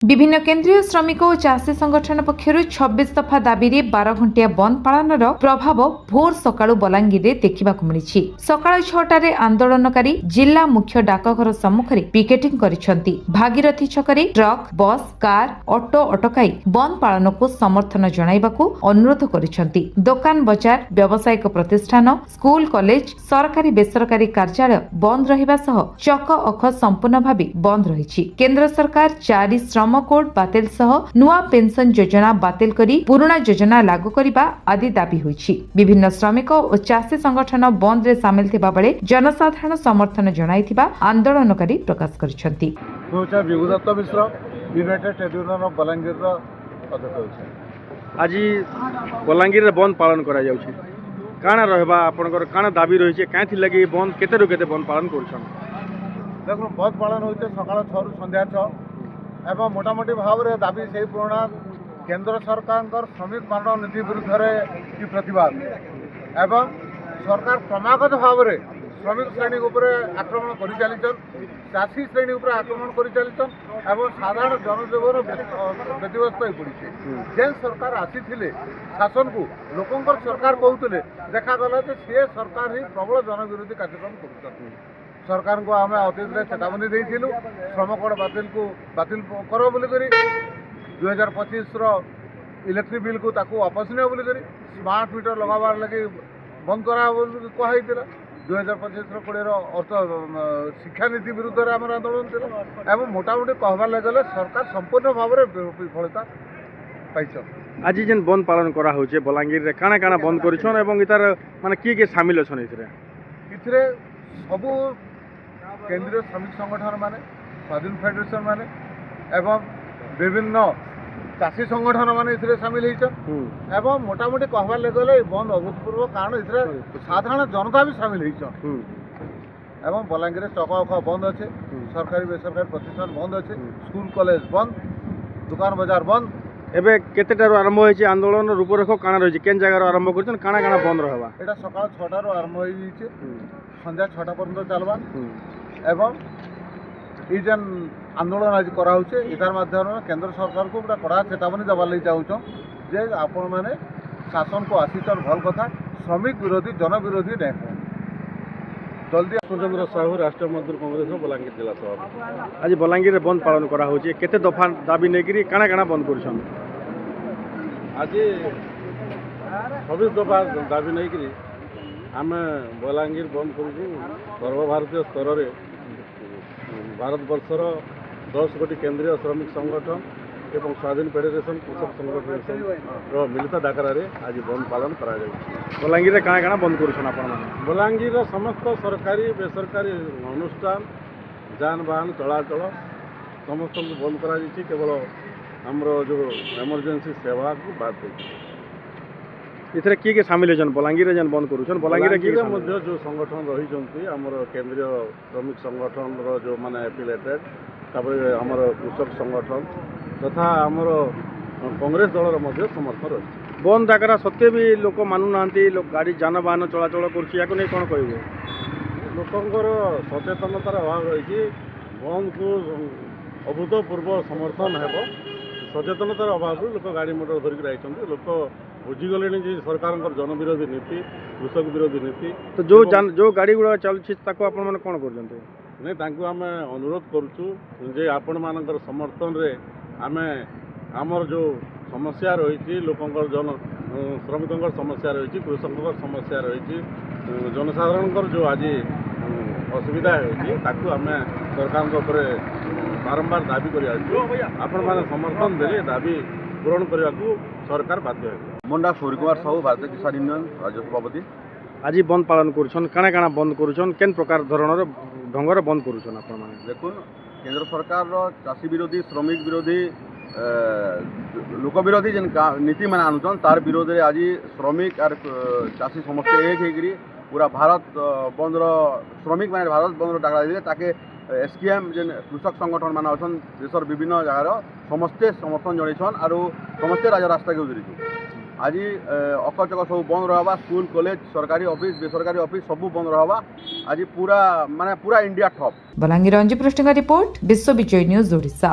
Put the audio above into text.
विभिन्न केन्द्रीय श्रमिक और चाषी संगठन पक्षर 26 दफा दाबी 12 घंटिया बंद पालनर प्रभाव भोर सकाळु बलांगीर रे देखिबाकु मिलिछि। सकाळ 6टार आंदोलनकारी जिला मुख्य डाकघर सम्मुखरे पिकेटिंग करिसंती। भागीरथी छकरे ट्रक बस कार ऑटो अटकाई बंद पालन को समर्थन जणाइबाकु अनुरोध करिसंती। दुकान बजार व्यावसायिक प्रतिष्ठान स्कूल कॉलेज सरकारी बेसरकारी कार्यालय बंद रहिबा सह चक अख संपूर्ण भाबे बंद रहिछि। केंद्र सरकार 4 श्रम कोड बातिल सह नुआ पेंशन योजना बातिल करी पुराना योजना लागू करिबा आदि दाबी होइछि। विभिन्न श्रमिक और चाषी संगठन बंद रे शामिल थिबा बेले जनसाधारण समर्थन जणाइथिबा आंदोलनकारी प्रकाश करिसंती। Vibhudatta Mishra United Trade Union of Balangir रो अध्यक्ष। आज बलांगीर रे बंद पालन करा जाउछि। काना रहबा आपनकर काना दाबी रहिছে काथि लागि बंद केते रु केते बंद पालन करछन। देखो बंद पालन होइছে सकाळ 6 रु संध्या 6 एवं मोटामोटी भाव में दाबी से पुराना केंद्र सरकार श्रमिक मानव नीति विरुद्ध की प्रतिवाद एवं सरकार क्रमागत भाव में श्रमिक श्रेणी आक्रमण कर चलीचन चाषी श्रेणी आक्रमण कर चलीचन एवं साधारण जनजीवन व्यतिव्यस्त हो पड़ी। जेन सरकार आसी शासन को लोकंर सरकार कहते देखागला सी सरकार ही प्रबल जनविरोधी कार्यक्रम कर सरकार को आम अतीत में चेतावनी देलु श्रम कोड बातिल कर बोल 2025 इलेक्ट्रिक बिल को वापस नियो बोल स्मार्ट मीटर लगाबार लगे बंद करा कही 2025 कोड़े अर्थ शिक्षा नीति विरुद्ध आम आंदोलन था एवं मोटामोटी कहबार लगे सरकार संपूर्ण भाव में विफलता पाई। आज जेन बंद पालन करा होचे बलांगीर रे काना काना बंद करिछन एवं इतार माने के शामिल छन इथरे सबू केंद्रीय श्रमिक संगठन माने स्वाधीन फेडरेशन माने एवं विभिन्न चाषी संगठन माने इथरे शामिल होइछन एवं मोटामोटी कहबार लगले बंद अभूतपूर्व कारण इथरे साधारण जनता भी शामिल होइछन एवं बलांगीर चक अख बंद अच्छे सरकारी बेसरकारी प्रतिष्ठान बंद अच्छे स्कूल कॉलेज बंद दुकान बाजार बंद। एबे केतेटारो आरंभ होइछि आंदोलन रूपरेख काना रहिछि केन जगह आरंभ करछन काना काना बंद रहबा एटा सकाळ 6टा रो आरंभ होई जिछि संध्या 6टा पर्यंत चलबा एवं ये जेन आंदोलन आज कराऊे इतार माध्यम केंद्र सरकार को गोटे कड़ा चेतावनी देवार लगी चाहूँ जे आपण मैंने शासन को आसीचर भल कथा श्रमिक विरोधी जन विरोधी नहीं जल्दी। चंद्र साहू राष्ट्रीय मजदूर कांग्रेस बलांगीर जिला सभापति आज बलांगीर रे बंद पालन करा होची केते दफा दाबी नेगिरी काना काना बंद करछन। आज 26 दफा दाबी नेगिरी आम बलांगीर बंद करूँ सर्वभारतीय स्तर में भारत वर्षर 10 कोटी केंद्रीय श्रमिक संगठन एवं स्वाधीन फेडरेशन कृषक संगठन मिलित डाकरा आज बंद पालन करा बलांगीर रे काना काना बंद करछन आपण माने बलांगीर समस्त सरकारी बेसरकारी अनुष्ठान जानवाहन चलाचल समस्त बंद करा केवल आमर जो इमरजेंसी सेवा को बात इथरे के शामिल होजन बलांगीर जन बंद करूछन बलांगीर जो संगठन रही आमर केंद्रीय श्रमिक संगठन जो माने एफिलेटेड तापर आमर कृषक संगठन तथा आमर कांग्रेस दलर मध्य समर्थन रही बंद डाकरा सत्य भी लोक मानु नांती लोक गाड़ी जानवाहन चलाचल करछि याको नै कोन कहबो लोकंकर सचेतनतार अभाव रही बंद को अभूतपूर्व समर्थन हेबो सचेतनतार अभाव लोक गाड़ी मोटर धरिक रही लोक बुझीगले सरकार जन विरोधी नीति कृषक विरोधी नीति तो जो गाड़ी गुड़ा चलुछि ताको आपण माने कोन करजंते नहीं तांको आम अनुरोध करुचु जे आपण मानकर समर्थन रे आमे आमर जो समस्या रही लोकंकर जन श्रमिकों समस्या रही कृषकों समस्या रही जनसाधारण जो आज असुविधा होती आम सरकार बारंबार दाबी कर आपण मैंने समर्थन देले दाबी पूरण करने को सरकार बाध्य है। मुंडा सूर्य कुमार साहू भारतीय किसान यूनियन राज्य सभापति आज बंद पालन करुछन काना काना बंद करुछन केन प्रकार धरणर ढंगर बंद करुछन आपण माने देखुन केंद्र सरकार चाषी विरोधी श्रमिक विरोधी लोक विरोधी जेन नीति मैंने आनुचन तार विरोध में आज श्रमिक और चाषी समस्त एक होगी पूरा भारत बंद श्रमिक मैंने भारत बंद डाका दिले ताके एसकेएम जेन कृषक संगठन मान अच्छा देशर विभिन्न जगार समस्ते समर्थन जनईछन और समस्ते राज रास्ता के उतरी आज अकचक सब बंद रहा स्कूल कॉलेज सरकारी ऑफिस बेसरकारी ऑफिस सब बंद रहा आज पूरा माने पूरा इंडिया ठप। बलांगीर अंजु पृष्ठ रिपोर्ट विश्व विजय न्यूज ओडिशा।